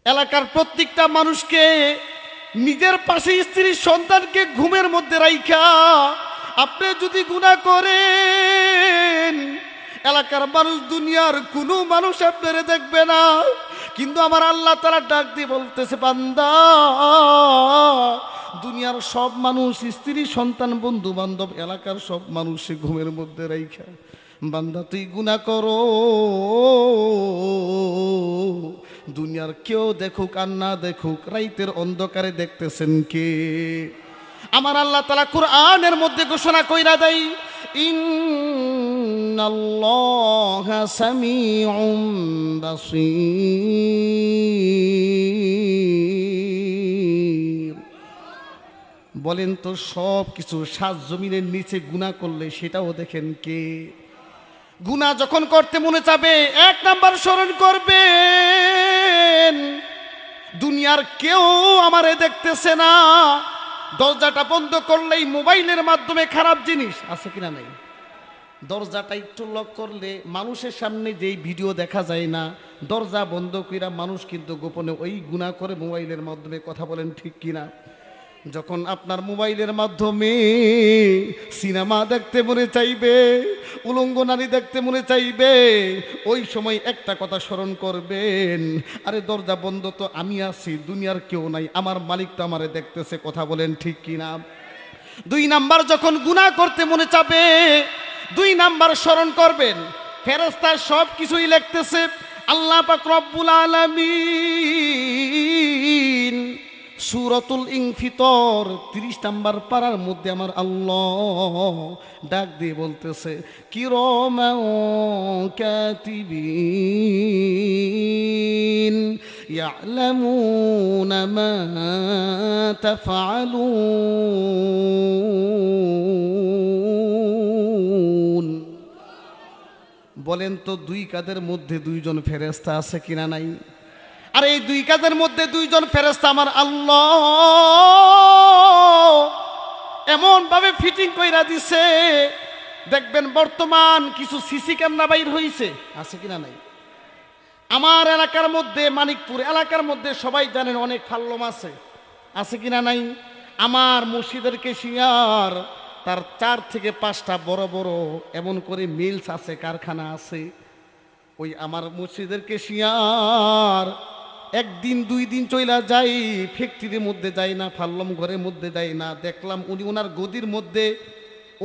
এলাকার প্রত্যেকটা মানুষকে নিজের পাশে স্ত্রীর সন্তানকে ঘুমের মধ্যে রাইখা আপনি যদি গুনাহ করেন, এলাকার মানুষ, দুনিয়ার কোনো মানুষ আপনারে দেখবে না, কিন্তু আমার আল্লাহ তাআলা ডাক দিয়ে বলতেছে, বান্দা, দুনিয়ার সব মানুষ, স্ত্রী সন্তান বন্ধু বান্ধব এলাকার সব মানুষে ঘুমের মধ্যে রাইখা বান্দা তুই গুনাহ করো, দুনিয়ার কেউ দেখুক আর না দেখুক, রাইতের অন্ধকারে দেখতেছেন কে? আমার আল্লাহ তাআলা কুরআনের মধ্যে ঘোষণা কইরা দেয়, ইন্নাল্লাহা সামিউম বাসীর। বলেন তো, সব কিছু সাত জমিনের নিচে গুনাহ করলে সেটাও দেখেন কে? গুনাহ যখন করতে মনে চাবে, এক নাম্বার স্মরণ করবেন, দুনিয়ার কেউ আমারে দেখতেছে না। দরজাটা বন্ধ করলেই মোবাইলের মাধ্যমে খারাপ জিনিস আছে কিনা নাই? দরজাটা একটু লক করলে মানুষের সামনে যেই ভিডিও দেখা যায় না, দরজা বন্ধ কইরা মানুষ কিন্তু গোপনে ওই গুনাহ করে মোবাইলের মাধ্যমে কথা বলেন, ঠিক কিনা? যখন আপনার মোবাইলের মাধ্যমে সিনেমা দেখতে মনে চাইবে, উলঙ্গ নারী দেখতে মনে চাইবে, ওই সময় একটা কথা স্মরণ করবেন, আরে দরজা বন্ধ তো আমি আছি, দুনিয়ার কেউ নাই, আমার মালিক তো আমারে দেখতেছে, কথা বলেন ঠিক কিনা? দুই নাম্বার, যখন গুনাহ করতে মনে চাবে, দুই নাম্বার স্মরণ করবেন, ফেরেশতা সব কিছুই লিখতেছে। আল্লাহ পাক রব্বুল আলামিন সূরাতুল ইনফিতর 30 নাম্বার পারার মধ্যে আমার আল্লাহ ডাক দিয়ে বলতেছে, কিরামান কাতিবিন ইয়ালামুনা মা তাফআলুন। বলেন তো, দুই কাঁধের মধ্যে দুইজন ফেরেশতা আছে কিনা নাই? আর এই দুই কাঁধের মধ্যে দুইজন ফেরেশতা আমার আল্লাহ এমন ভাবে ফিটিং কইরা দিছে, দেখবেন বর্তমান কিছু সিসি ক্যামেরা বাইর হইছে, আছে কিনা নাই? আমার এলাকার মধ্যে, মানিকপুর এলাকার মধ্যে সবাই জানেন অনেক ফাল্লম আছে কিনা নাই? আমার মসজিদের কেশিয়ার তার 4 থেকে 5টা বড় বড় এমন করে মিলস আছে, কারখানা আছে। ওই আমার মসজিদের কেশিয়ার একদিন 2 দিন চইলা যাই, ফ্যাক্টরির মধ্যে যাই না, ফাল্লম ঘরের মধ্যে যাই না, দেখলাম উনি ওনার গদির মধ্যে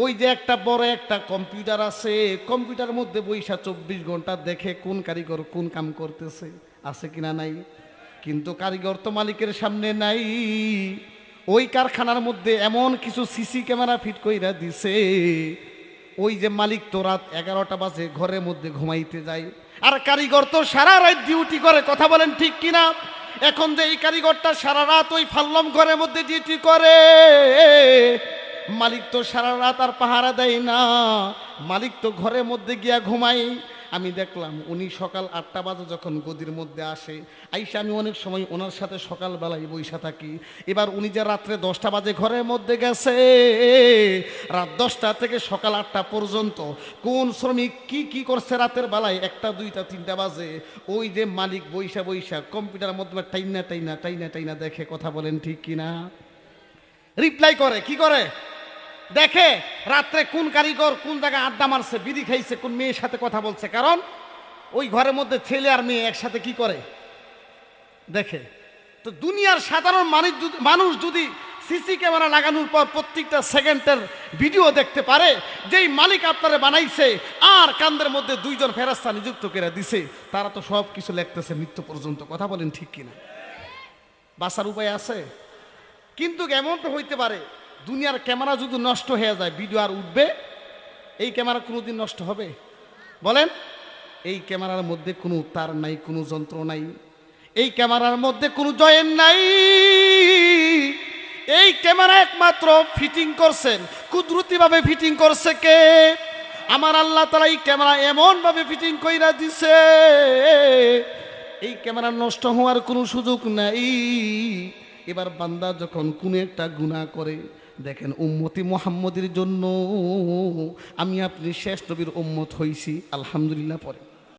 ওই যে একটা বড় একটা কম্পিউটার আছে, কম্পিউটার মধ্যে বইসা 24 ঘন্টা দেখে কোন কারিগর কোন কাম করতেছে, আছে কিনা নাই? কিন্তু কারিগর তো মালিকের সামনে নাই। ওই কারখানার মধ্যে এমন কিছু সিসি ক্যামেরা ফিট কইরা দিছে, ওই যে মালিক তো রাত 11টা বাজে ঘরের মধ্যে ঘুমাইতে যায়, আর কারিগর তো সারা রাত ডিউটি করে, কথা বলেন ঠিক কিনা? এখন যে এই কারিগরটা সারা রাত ওই ফাল্লম ঘরের মধ্যে ডিউটি করে, মালিক তো সারা রাত আর পাহারা দেয় না, মালিক তো ঘরের মধ্যে গিয়া ঘুমায়। আমি দেখলাম উনি সকাল 8টা বাজে যখন গদির মধ্যে আসে, আইসা আমি অনেক সময় ওনার সাথে সকালবেলায় বইসা থাকি। এবার উনি যে রাত্রে 10টা বাজে ঘরের মধ্যে গেছে, রাত 10টা থেকে সকাল 8টা পর্যন্ত কোন শ্রমিক কি করছে রাতের বেলায় 1টা 2টা 3টা বাজে, ওই যে মালিক বইসা বইসা কম্পিউটারের মধ্যে টাইনা দেখে, কথা বলেন ঠিক কিনা? রিপ্লাই করে, কি করে দেখে, রাত্রে কোন কারিগর কোন জায়গায় আড্ডা মারছে, বিড়ি খাইছে, কোন মেয়ের সাথে কথা বলছে, কারণ ওই ঘরের মধ্যে ছেলে আর মেয়ে একসাথে কি করে দেখে। তো দুনিয়ার সাধারণ মানুষ যদি সিসি ক্যামেরা লাগানোর পর প্রত্যেকটা সেকেন্ডের ভিডিও দেখতে পারে, যেই মালিক আপনারা বানাইছে আর কান্দের মধ্যে 2জন ফেরেশতা নিযুক্ত করে দিছে, তারা তো সব কিছু লিখতেছে মৃত্যু পর্যন্ত, কথা বলেন ঠিক কিনা? বাঁচার উপায় আছে? কিন্তু এমন তো হইতে পারে দুনিয়ার ক্যামেরা যদি নষ্ট হয়ে যায়, ভিডিও আর উঠবে? এই ক্যামেরা কোনোদিন নষ্ট হবে? বলেন। এই ক্যামেরার মধ্যে কোনো তার নাই, কোনো যন্ত্র নাই, এই ক্যামেরার মধ্যে কোনো জয়েন্ট নাই। এই ক্যামেরা একমাত্র ফিটিং করছেন, কুদরতিভাবে ফিটিং করছে কে? আমার আল্লাহ তাআলা এই ক্যামেরা এমনভাবে ফিটিং কইরা দিছে, এই ক্যামেরা নষ্ট হওয়ার কোনো সুযোগ নাই। এবার বান্দা যখন কোনো একটা গুনাহ করে, দেখেন উম্মতি মুহাম্মদের জন্য আমি আপনি শেষ নবীর উম্মত হইছি, আলহামদুলিল্লাহ পরে